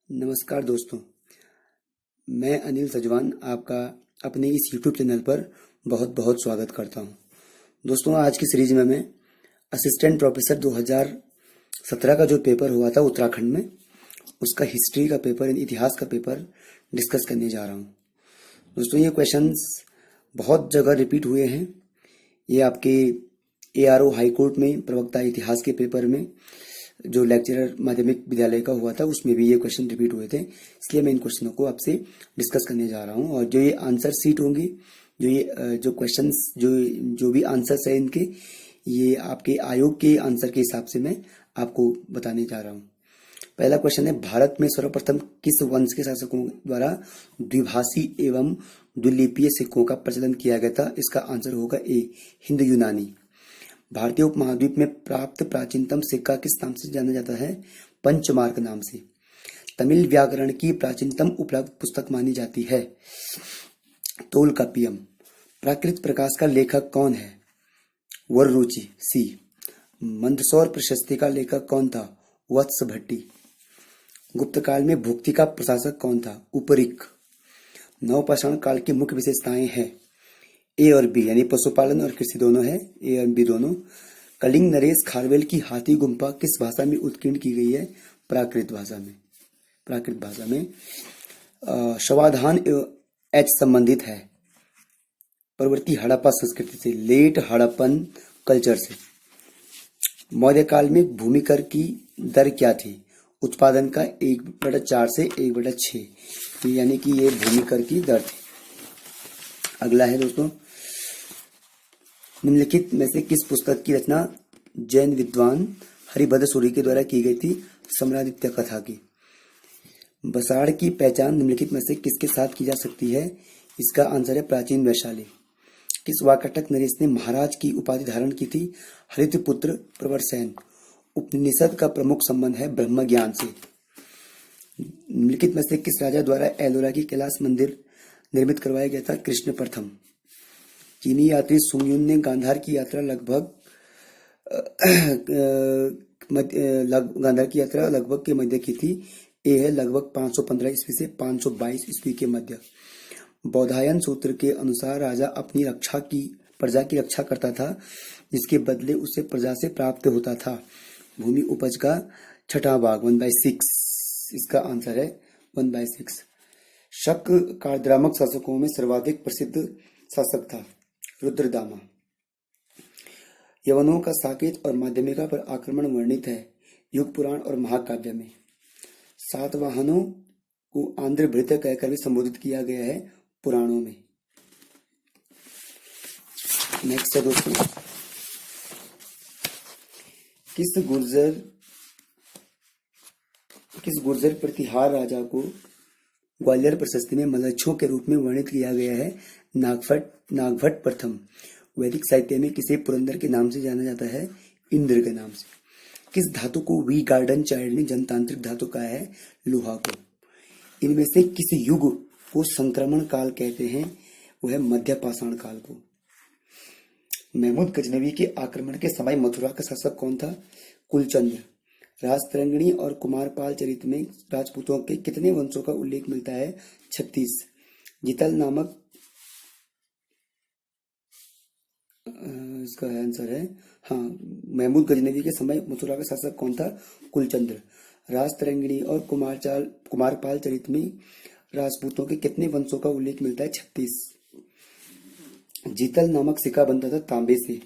नमस्कार दोस्तों, मैं अनिल सजवान आपका अपने इस यूट्यूब चैनल पर बहुत बहुत स्वागत करता हूं। दोस्तों, आज की सीरीज में मैं असिस्टेंट प्रोफेसर 2017 का जो पेपर हुआ था उत्तराखंड में, उसका हिस्ट्री का पेपर यानी इतिहास का पेपर डिस्कस करने जा रहा हूं। दोस्तों, ये क्वेश्चंस बहुत जगह रिपीट हुए हैं। ये आपके ARO हाई कोर्ट में प्रवक्ता इतिहास के पेपर में जो लेक्चरर माध्यमिक विद्यालय का हुआ था उसमें भी ये क्वेश्चन रिपीट हुए थे। इसलिए मैं इन क्वेश्चनों को आपसे डिस्कस करने जा रहा हूं और जो ये आंसर सीट होंगी, जो क्वेश्चंस जो भी आंसर्स है इनके, ये आपके आयोग के आंसर के हिसाब से मैं आपको बताने जा रहा हूं। पहला क्वेश्चन है, भारत में सर्वप्रथम किस वंश के शासकों द्वारा द्विभाषी एवं द्विलिपीय सिक्कों का प्रचलन किया गया था? इसका आंसर होगा ए, हिंद यूनानी। भारतीय उपमहाद्वीप में प्राप्त प्राचीनतम सिक्का किस नाम से जाना जाता है? पंचमार्क नाम से। तमिल व्याकरण की प्राचीनतम उपलब्ध पुस्तक मानी जाती है तोलकाप्पियम। प्राकृत प्रकाश का लेखक कौन है? वररुचि, सी। मंदसौर प्रशस्ति का लेखक कौन था? वत्स भट्टी। गुप्त काल में भुक्ति का प्रशासक कौन था? उपरिक। नवपाषाण काल की मुख्य विशेषताएं हैं ए और बी, यानी पशुपालन और कृषि दोनों है, ए और बी दोनों। कलिंग नरेश खारवेल की हाथी गुम्फा किस भाषा में उत्कीर्ण की गई है? प्राकृत भाषा में। शवाधान एच संबंधित है परवर्ती हड़प्पा संस्कृति से, लेट हड़प्पन कल्चर से। मौर्यकाल में भूमि कर की दर क्या थी? उत्पादन का 1/4 से 1/6, यानी कि ये भूमि कर की दर थी। अगला है दोस्तों, निम्नलिखित में से किस पुस्तक की रचना जैन विद्वान हरिभद्र सूरी के द्वारा की गई थी? सम्रादित्य कथा की। बसाड़ की पहचान निम्नलिखित में से किसके साथ की जा सकती है? इसका आंसर है प्राचीन वैशाली। किस वाकाटक नरेश ने महाराज की उपाधि धारण की थी? हरितपुत्र प्रवरसेन। उपनिषद का प्रमुख संबंध है ब्रह्म ज्ञान से। निम्नलिखित में से किस राजा द्वारा एलोरा की कैलाश मंदिर निर्मित करवाया गया था? कृष्ण प्रथम। चीनी यात्री सुंगयुन ने गांधार की यात्रा लगभग के मध्य की थी। ए है लगभग 515 ईस्वी से 522 ईस्वी के मध्य। बौधायन सूत्र के अनुसार राजा अपनी प्रजा की रक्षा करता था, जिसके बदले उसे प्रजा से प्राप्त होता था भूमि उपज का 6वां भाग, 1/6। इसका आंसर है 1/6। शक कार्द्रामक शासकों में सर्वाधिक प्रसिद्ध शासक था रुद्रदामा। यवनों का साकेत और माध्यमिका पर आक्रमण वर्णित है युग पुराण और महाकाव्य में। सातवाहनों को आंध्र भृत्य कहकर भी संबोधित किया गया है पुराणों में। नेक्स्ट है दोस्तों, किस गुर्जर प्रतिहार राजा को ग्वालियर प्रशस्ति में मलच्छों के रूप में वर्णित किया गया है? नागभट्ट प्रथम। वैदिक साहित्य में किसे पुरंदर के नाम से जाना जाता है? इंद्र के नाम से। किस धातु को वी गार्डन चाइल्ड ने जनतांत्रिक धातु कहा है? लोहा को। इनमें से किस युग को संक्रमण काल कहते हैं? वो है मध्य पाषाण काल को। महमूद गजनवी के आक्रमण के समय मथुरा का शासक कौन था? कुलचंद्र। राजतरंगिणी और कुमारपाल चरित में राजपूतों के कितने वंशों का उल्लेख मिलता है? 36। जितल नामक इसका आंसर है महमूद गजनवी के समय मथुरा का शासक कौन था? कुलचंद्र। राजतरंगिणी और कुमारपाल चरित में राजपूतों के कितने वंशों का उल्लेख मिलता है? 36। जीतल नामक सिक्का बनता था तांबे से।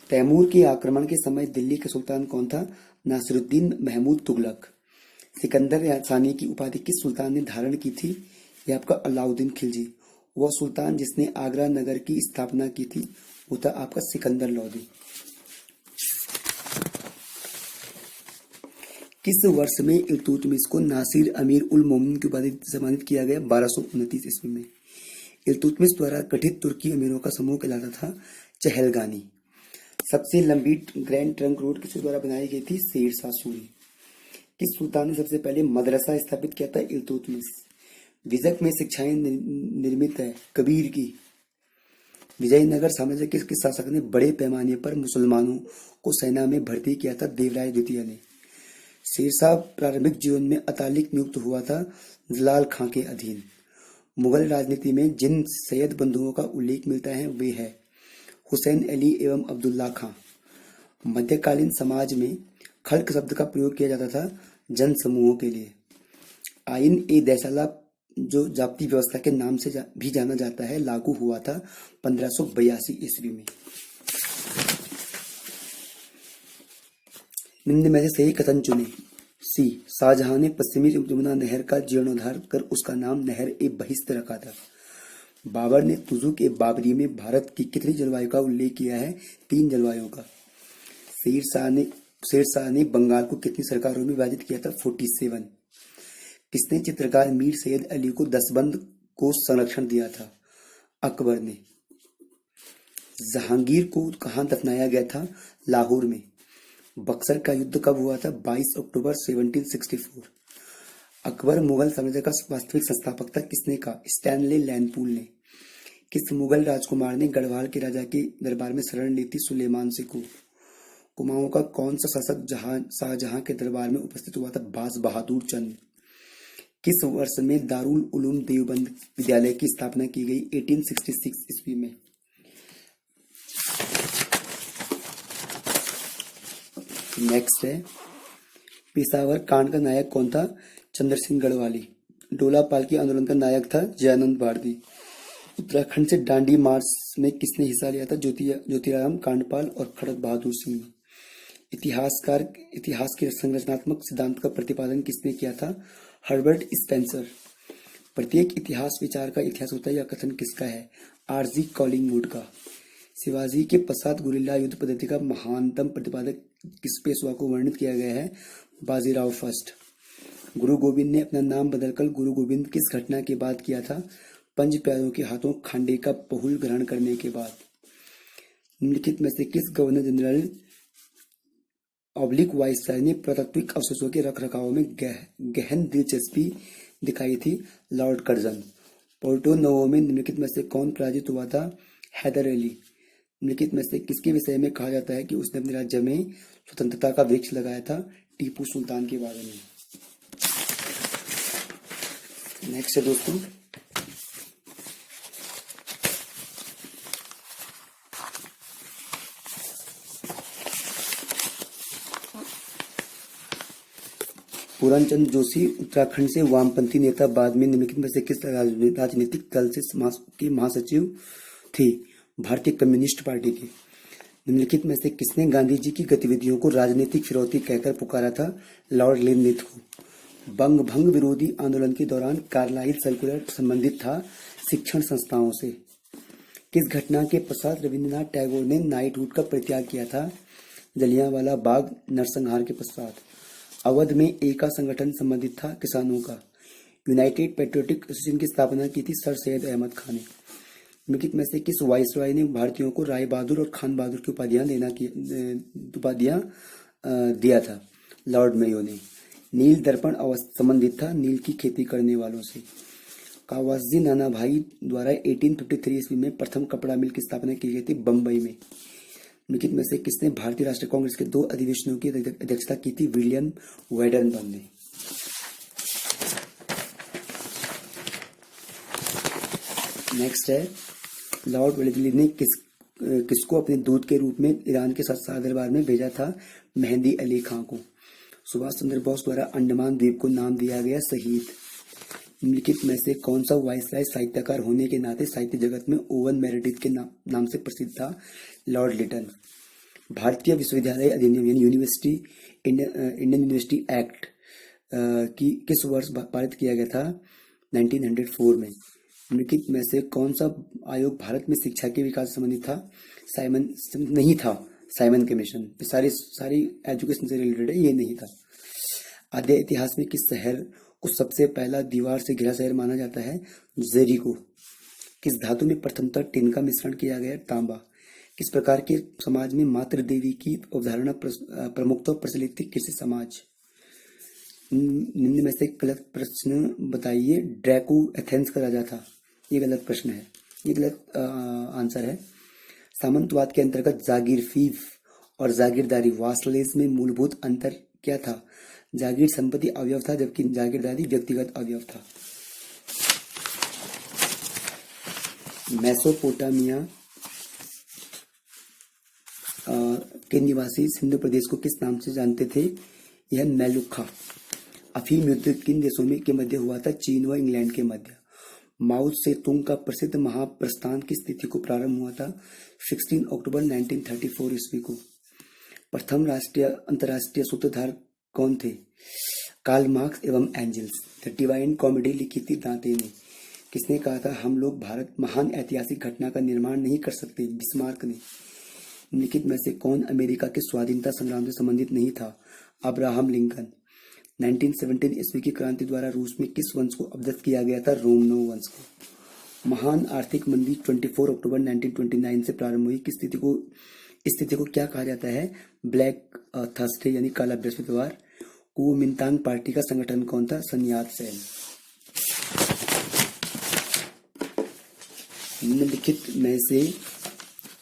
तैमूर के आक्रमण के समय दिल्ली के सुल्तान कौन था? नासिरुद्दीन महमूद तुगलक। सिकंदर सानी की उपाधि किस सुल्तान ने धारण की थी? यह आपका अलाउद्दीन खिलजी। वह सुल्तान जिसने आगरा नगर की स्थापना की थी वो था आपका सिकंदर लोदी। किस वर्ष में इल्तुतमिश को नासिर अमीर उल मोमिन की उपाधि से सम्मानित किया गया? 1229 ईस्वी में। इल्तुतमिश द्वारा गठित तुर्की अमीरों का समूह कहलाता था चहलगानी। सबसे लंबी ग्रैंड ट्रंक रोड किसके द्वारा बनाई गई थी? शेरशाह सूरी। किस सुल्तान ने सबसे पहले मदरसा स्थापित किया था? इल्तुतमिश। विजक में शिक्षाएं निर्मित है कबीर की। विजयनगर साम्राज्य के किस शासक ने बड़े पैमाने पर मुसलमानों को सेना में भर्ती किया था? देवराय द्वितीय ने। शेरशाह प्रारंभिक जीवन में अतालिक नियुक्त हुआ था जलाल खां के अधीन। मुगल राजनीति में जिन सैयद बंधुओं का उल्लेख मिलता है वे है हुसैन अली एवं अब्दुल्ला खां। मध्यकालीन समाज में खल्क शब्द का प्रयोग किया जाता था जन समूहों के लिए। आइन ए दैसाला, जो जाप्ती व्यवस्था के नाम से भी जाना जाता है, लागू हुआ था 1582 ईस्वी में। निम्न में से सही कथन चुने। सी, शाहजहां ने पश्चिमी यमुना नहर का जीर्णोद्धार कर उसका नाम नहर ए बहिश्त रखा था। बाबर ने तुजुक ए बाबरी में भारत की कितनी जलवायु का उल्लेख किया है? 3 जलवायु का। शेरशाह ने बंगाल को कितनी सरकारों में विभाजित किया था? 47। किसने चित्रकार मीर सैयद अली को दसबंद को संरक्षण दिया था? अकबर ने। जहांगीर को कहाँ दफनाया गया था? लाहौर में। बक्सर का युद्ध कब हुआ था? 22 अक्टूबर 1764। अकबर मुगल साम्राज्य का वास्तविक संस्थापक था, किसने कहा? स्टैनले लैंडपूल ने। किस मुगल राजकुमार ने गढ़वाल के राजा के दरबार में शरण ली थी? सुलेमान सिकू। कुमाऊं का कौन सा शासक शाहजहां के दरबार में उपस्थित हुआ था? बाज बहादुर चंद। किस वर्ष में दारुल उलूम देवबंद विद्यालय की स्थापना की गई? 1866 ईस्वी में। नेक्स्ट है, पेशावर कांड का नायक कौन था? चंद्र सिंह गढ़वाली। डोला पालकी आंदोलन का नायक था जयानंद भारती। उत्तराखंड से डांडी मार्च में किसने हिस्सा लिया था? ज्योतिराम कांडपाल और खड़क बहादुर सिंह ने। इतिहास के संरचनात्मक सिद्धांत का प्रतिपादन किसने किया था? Herbert Spencer. प्रत्येक इतिहास विचार का इतिहास होता है, यह कथन किसका है? आरजी कॉलिंगवुड का। शिवाजी के पश्चात गुरिल्ला युद्ध पद्धति का महानतम प्रतिपादक किस पेशवा को वर्णित किया गया है? बाजीराव फर्स्ट। गुरु गोविंद ने अपना नाम बदलकर गुरु गोविंद किस घटना के बाद किया था? पंज प्यारों के हाथों खांडे का बहुल ग्रहण करने के बाद। निम्नलिखित में से किस गवर्नर जनरल ऑब्लिक वाइसराय ने पुरातात्विक अवशेषों के रखरखाव में गहन दिलचस्पी दिखाई थी? Lord Curzon. पोर्टो नोवो में निम्नलिखित में से कौन पराजित हुआ था? हैदर अली। निम्नलिखित में से किसके विषय में कहा जाता है कि उसने अपने राज्य में स्वतंत्रता का वृक्ष लगाया था? टीपू सुल्तान के बारे में। नेक्स्ट है दोस्तों, पूरनचंद जोशी उत्तराखंड से वामपंथी नेता, बाद में निम्नलिखित में से किस राजनीतिक दल के महासचिव थे? भारतीय कम्युनिस्ट पार्टी के। निम्नलिखित में से किसने गांधी जी की गतिविधियों को राजनीतिक फिरौती कहकर पुकारा था? लॉर्ड लिनलिथ को। बंग भंग विरोधी आंदोलन के दौरान कार्लाइल सर्कुलर संबंधित था शिक्षण संस्थाओं से। किस घटना के पश्चात रविंद्रनाथ टैगोर ने नाइटहुड का परित्याग किया था? जलियांवाला बाग नरसंहार के पश्चात। अवध में एका संगठन संबंधित था किसानों का। यूनाइटेड पेट्रियोटिक एसोसिएशन की स्थापना की थी सर सैयद अहमद खान ने। निम्नलिखित में से किस वाइसरॉय ने भारतीयों को राय बहादुर और खान बहादुर की उपाधियां दिया था? लॉर्ड मेयो ने। नील दर्पण संबंधित था नील की खेती करने वालों से। कावासजी नाना भाई द्वारा 1853 ईस्वी में प्रथम कपड़ा मिल की स्थापना की गई थी बम्बई में। निम्नलिखित में से किसने भारतीय राष्ट्रीय कांग्रेस के 2 अधिवेशनों की अध्यक्षता की थी? विलियम वेडनबर्न ने। नेक्स्ट है, लॉर्ड वेलेस्ली ने किसको अपने दूत के रूप में ईरान के शाह दरबार में भेजा था? मेहंदी अली खां को। सुभाष चंद्र बोस द्वारा अंडमान द्वीप को नाम दिया गया शहीद। निम्नलिखित में से कौन सा वाइसराय साहित्यकार होने के नाते साहित्य जगत में ओवन मेरेडिथ के नाम से प्रसिद्ध था? लॉर्ड लिटन। भारतीय विश्वविद्यालय अधिनियम यानी इंडियन यूनिवर्सिटी एक्ट की किस वर्ष पारित किया गया था? 1904 में। निम्नलिखित में से कौन सा आयोग भारत में शिक्षा के विकास संबंधित था? Simon commission. सारी एजुकेशन से रिलेटेड है, ये नहीं था। आधे इतिहास में किस शहर को सबसे पहला दीवार से घिरा शहर माना जाता है? जेरिको। किस धातु में प्रथमतः टिन का मिश्रण किया गया? तांबा। किस प्रकार के समाज में मातृ देवी की अवधारणा प्रमुखतः प्रचलित थी? कृषि समाज। निम्न में से गलत प्रश्न बताइए। ड्रैको एथेंस का राजा था, ये गलत प्रश्न है, ये गलत आंसर है। सामंतवाद के अंतर्गत जागीर फीफ और जागीरदारी वासलेज में मूलभूत अंतर क्या था? जागीर संपत्ति अवयव था, जबकि जागीरदारी व्यक्तिगत अवयव था। मेसोपोटामिया के निवासी सिंधु प्रदेश को किस नाम से जानते थे? यह मेलुखा। अफीम युद्ध किन देशों में के मध्य हुआ था? चीन व इंग्लैंड के मध्य। माओ से तुंग का प्रसिद्ध महाप्रस्थान किस तिथि को प्रारंभ हुआ था? 16 अक्टूबर 1934 ईस्वी को। प्रथम अंतर्राष्ट्रीय सूत्रधार कौन थे? कार्ल मार्क्स एवं एंजल्स। द डिवाइन कॉमेडी लिखी थी दांते ने। किसने कहा था हम लोग भारत महान ऐतिहासिक घटना का निर्माण नहीं कर सकते? बिस्मार्क ने। निम्नलिखित में से कौन अमेरिका के स्वाधीनता संग्राम से संबंधित नहीं था? Abraham Lincoln. 1917 ईस्वी की क्रांति द्वारा रूस में किस वंश को अवदत्त किया गया था? रोमनो वंश को। महान आर्थिक मंदी 24 अक्टूबर 1929 से प्रारंभ हुई। इस तिथि को क्या कहा जाता है? ब्लैक थर्सडे यानी काला बृहस्पतिवार। कुओमिंतांग पार्टी का संगठन कौन था? सन्यात सेन। निम्नलिखित में से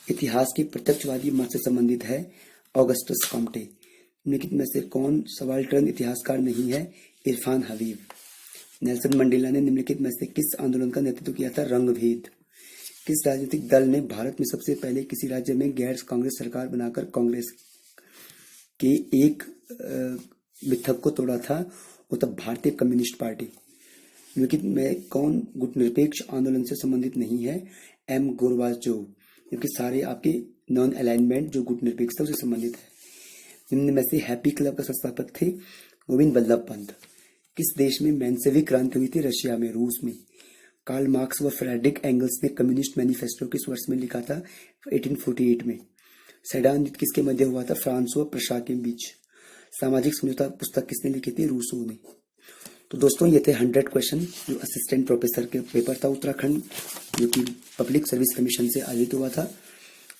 इतिहास के प्रत्यक्षवादी मत से संबंधित है? Augustus Comte. निम्नलिखित में से कौन सबाल्टर्न इतिहासकार नहीं है? इरफान हबीब। नेल्सन मंडेला ने निम्नलिखित में से किस आंदोलन का नेतृत्व किया था? रंगभेद। किस राजनीतिक दल ने भारत में सबसे पहले किसी राज्य में गैर कांग्रेस सरकार बनाकर कांग्रेस के एक मिथक को तोड़ा था? वो तब भारतीय कम्युनिस्ट पार्टी। निम्नलिखित में कौन गुटनिरपेक्ष आंदोलन से संबंधित नहीं है? M Gorbachev. क्योंकि सारे आपके नॉन अलाइनमेंट जो गुटनिरपेक्षता से संबंधित है। निम्न में से हैप्पी क्लब का संस्थापक थे गोविंद बल्लभ पंत। किस देश में मेंशेविक क्रांति हुई थी? रशिया में, रूस में। कार्ल मार्क्स व फ्रेडरिक एंगल्स ने कम्युनिस्ट मैनिफेस्टो किस वर्ष में लिखा था? 1848 में। सेडान युद्ध किसके मध्य हुआ था? फ्रांस व प्रशा के बीच। सामाजिक समझौता पुस्तक किसने लिखी थी? रूसो ने। तो दोस्तों ये थे 100 क्वेश्चन जो असिस्टेंट प्रोफेसर के पेपर था उत्तराखंड, जो कि पब्लिक सर्विस कमीशन से आयोजित हुआ था।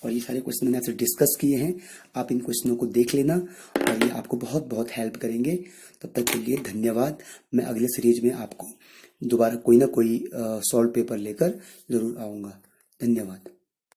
और ये सारे क्वेश्चन मैंने आपसे डिस्कस किए हैं। आप इन क्वेश्चनों को देख लेना और ये आपको बहुत बहुत हेल्प करेंगे। तब तक के लिए धन्यवाद। मैं अगले सीरीज में आपको दोबारा कोई ना कोई सॉल्व पेपर लेकर जरूर आऊँगा। धन्यवाद।